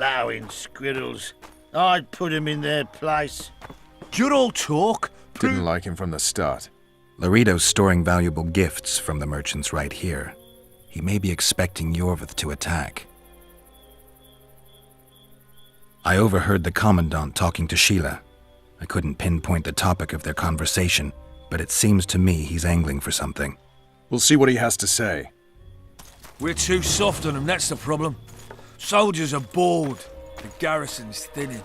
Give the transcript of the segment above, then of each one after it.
plowing squirrels. I'd put him in their place. You're all talk. Didn't like him from the start. Laredo's storing valuable gifts from the merchants right here. He may be expecting Yorvith to attack. I overheard the Commandant talking to Sheila. I couldn't pinpoint the topic of their conversation, but it seems to me he's angling for something. We'll see what he has to say. We're too soft on them, that's the problem. Soldiers are bored. The garrison's thinning.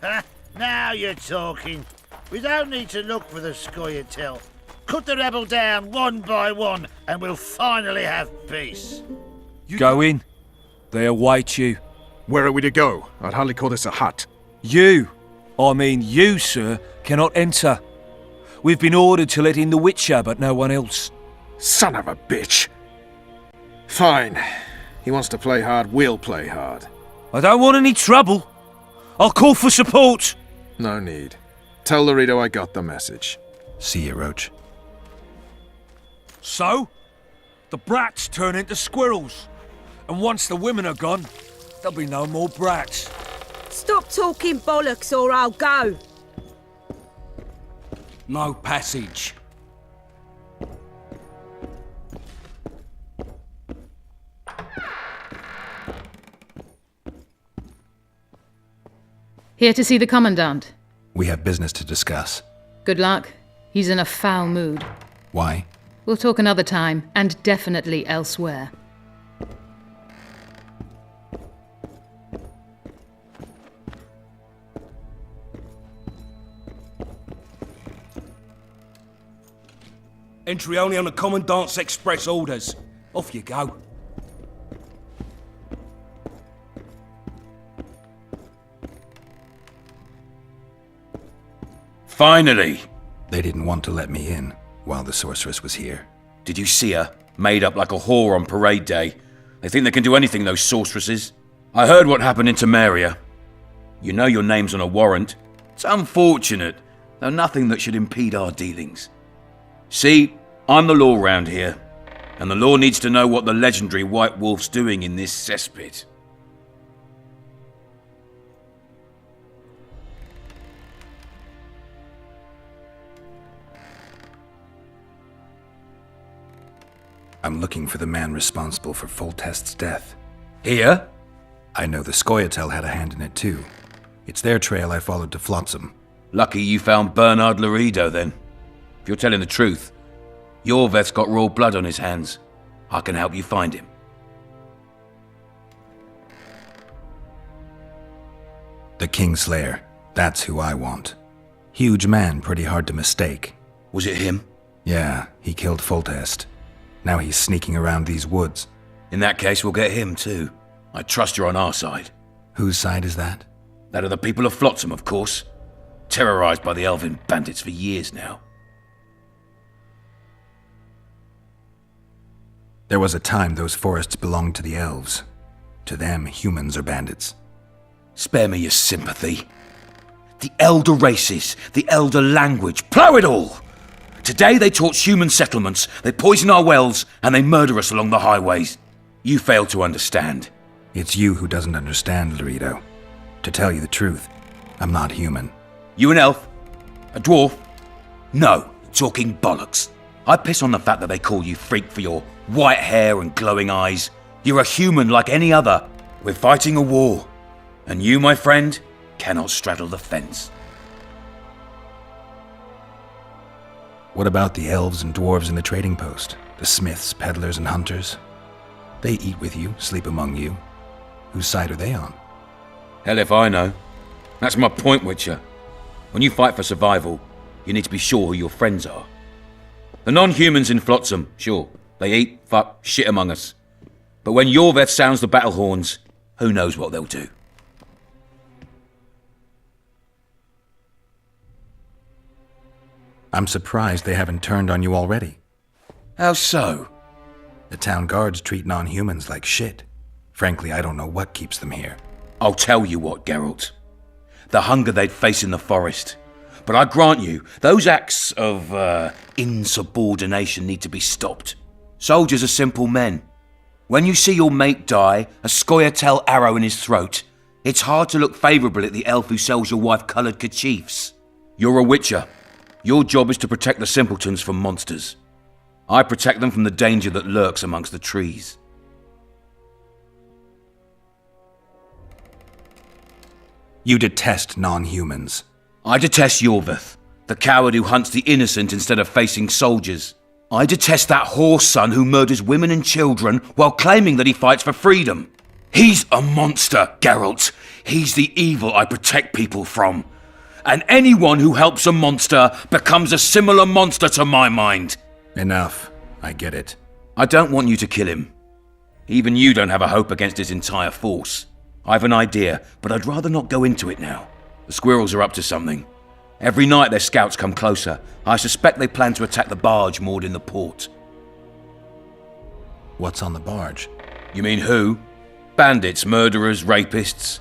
Ha! Now you're talking. We don't need to look for the Scoia'tael. Cut the rebel down one by one, and we'll finally have peace. Go in. They await you. Where are we to go? I'd hardly call this a hut. You, sir, cannot enter. We've been ordered to let in the Witcher, but no one else. Son of a bitch! Fine. He wants to play hard, we'll play hard. I don't want any trouble. I'll call for support. No need. Tell Laredo I got the message. See you, Roach. So, the brats turn into squirrels. And once the women are gone, there'll be no more brats. Stop talking bollocks or I'll go. No passage. Here to see the Commandant. We have business to discuss. Good luck. He's in a foul mood. Why? We'll talk another time, and definitely elsewhere. Entry only on the Commandant's express orders. Off you go. Finally! They didn't want to let me in while the sorceress was here. Did you see her? Made up like a whore on parade day. They think they can do anything, those sorceresses. I heard what happened in Temeria. You know your name's on a warrant. It's unfortunate, though nothing that should impede our dealings. See, I'm the law round here, and the law needs to know what the legendary White Wolf's doing in this cesspit. I'm looking for the man responsible for Foltest's death. Here? I know the Scoia'tael had a hand in it too. It's their trail I followed to Flotsam. Lucky you found Bernard Laredo then. If you're telling the truth, Yorveth's got royal blood on his hands. I can help you find him. The Kingslayer. That's who I want. Huge man, pretty hard to mistake. Was it him? Yeah, he killed Foltest. Now he's sneaking around these woods. In that case, we'll get him too. I trust you're on our side. Whose side is that? That of the people of Flotsam, of course. Terrorized by the elven bandits for years now. There was a time those forests belonged to the elves. To them, humans are bandits. Spare me your sympathy. The elder races, the elder language, plough it all! Today they torch human settlements, they poison our wells, and they murder us along the highways. You fail to understand. It's you who doesn't understand, Laredo. To tell you the truth, I'm not human. You an elf? A dwarf? No, talking bollocks. I piss on the fact that they call you freak for your white hair and glowing eyes. You're a human like any other. We're fighting a war. And you, my friend, cannot straddle the fence. What about the elves and dwarves in the trading post? The smiths, peddlers, and hunters? They eat with you, sleep among you. Whose side are they on? Hell if I know. That's my point, Witcher. When you fight for survival, you need to be sure who your friends are. The non-humans in Flotsam, sure, they eat, fuck, shit among us. But when Yorveth sounds the battle horns, who knows what they'll do. I'm surprised they haven't turned on you already. How so? The town guards treat non-humans like shit. Frankly, I don't know what keeps them here. I'll tell you what, Geralt. The hunger they'd face in the forest. But I grant you, those acts of, insubordination need to be stopped. Soldiers are simple men. When you see your mate die, a Scoia'tael arrow in his throat, It's hard to look favourably at the elf who sells your wife coloured kerchiefs. You're a witcher. Your job is to protect the simpletons from monsters. I protect them from the danger that lurks amongst the trees. You detest non-humans. I detest Yorvith, the coward who hunts the innocent instead of facing soldiers. I detest that horse son who murders women and children while claiming that he fights for freedom. He's a monster, Geralt. He's the evil I protect people from. And anyone who helps a monster becomes a similar monster to my mind. Enough. I get it. I don't want you to kill him. Even you don't have a hope against his entire force. I've an idea, but I'd rather not go into it now. The squirrels are up to something. Every night their scouts come closer. I suspect they plan to attack the barge moored in the port. What's on the barge? You mean who? Bandits, murderers, rapists.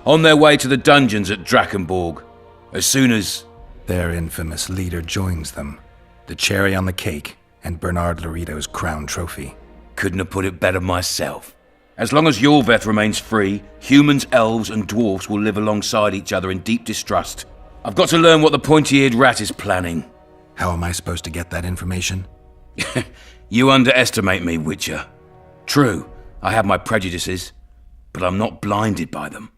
On their way to the dungeons at Drakenborg. As soon as... Their infamous leader joins them. The cherry on the cake and Bernard Laurito's crown trophy. Couldn't have put it better myself. As long as Yorveth remains free, humans, elves and dwarfs will live alongside each other in deep distrust. I've got to learn what the pointy-eared rat is planning. How am I supposed to get that information? You underestimate me, Witcher. True, I have my prejudices, but I'm not blinded by them.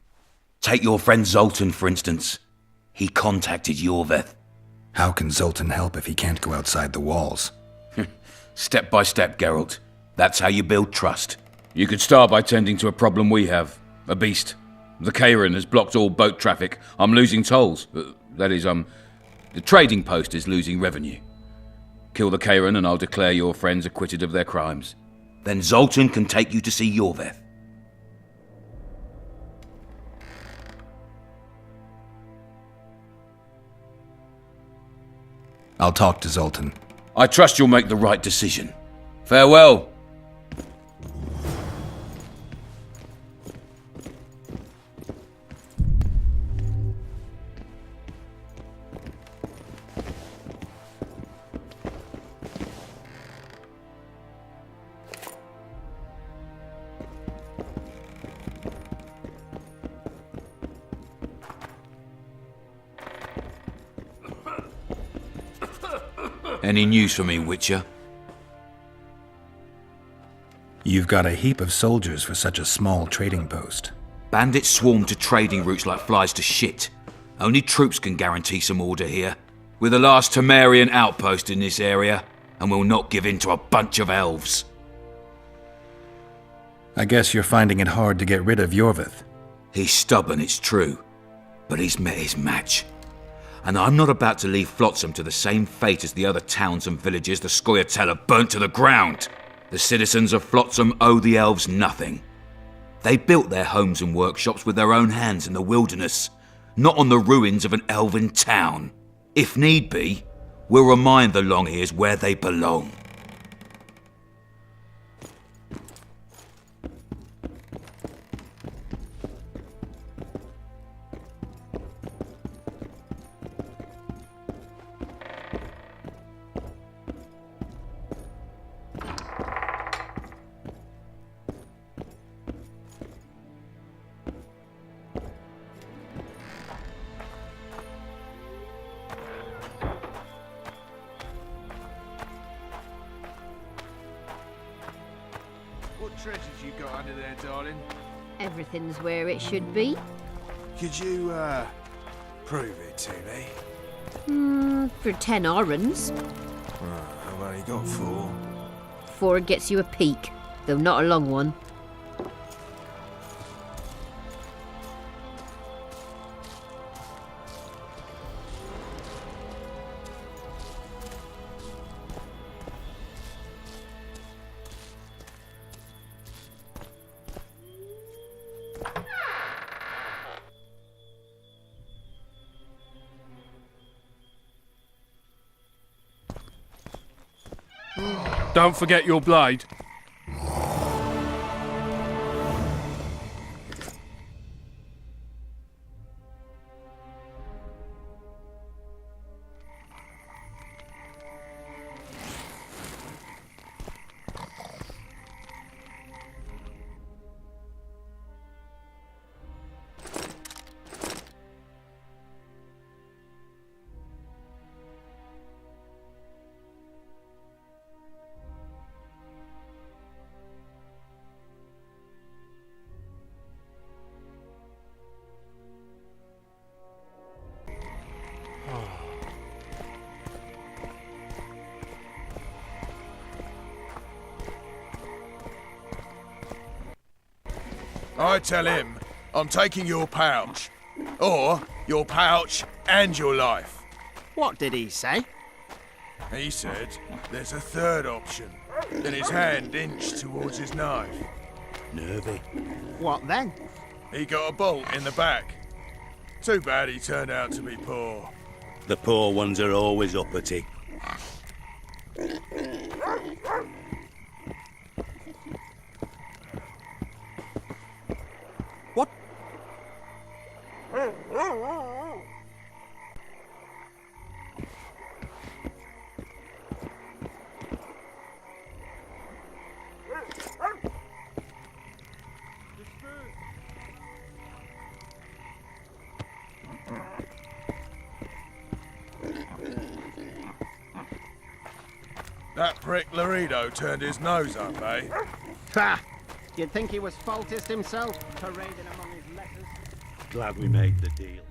Take your friend Zoltan, for instance. He contacted Yorveth. How can Zoltan help if he can't go outside the walls? Step by step, Geralt. That's how you build trust. You could start by tending to a problem we have. A beast. The Kairan has blocked all boat traffic. I'm losing tolls. The trading post is losing revenue. Kill the Kairan and I'll declare your friends acquitted of their crimes. Then Zoltan can take you to see Yorveth. I'll talk to Zoltan. I trust you'll make the right decision. Farewell. Any news for me, Witcher? You've got a heap of soldiers for such a small trading post. Bandits swarm to trading routes like flies to shit. Only troops can guarantee some order here. We're the last Temerian outpost in this area, and we'll not give in to a bunch of elves. I guess you're finding it hard to get rid of Yorvith. He's stubborn, it's true, but he's met his match. And I'm not about to leave Flotsam to the same fate as the other towns and villages the Scoia'tael have burnt to the ground. The citizens of Flotsam owe the elves nothing. They built their homes and workshops with their own hands in the wilderness, not on the ruins of an elven town. If need be, we'll remind the Longhairs where they belong. What treasures you got under there, darling? Everything's where it should be. Could you, prove it to me? For 10 orens. I've only got 4. 4 gets you a peek, though not a long one. Don't forget your blade. I tell him I'm taking your pouch. Or your pouch and your life. What did he say? He said there's a third option. Then his hand inched towards his knife. Nervy. What then? He got a bolt in the back. Too bad he turned out to be poor. The poor ones are always uppity. What? That prick Laredo turned his nose up, eh? Ha! You'd think he was faultist himself, parading among his letters. Glad we made the deal.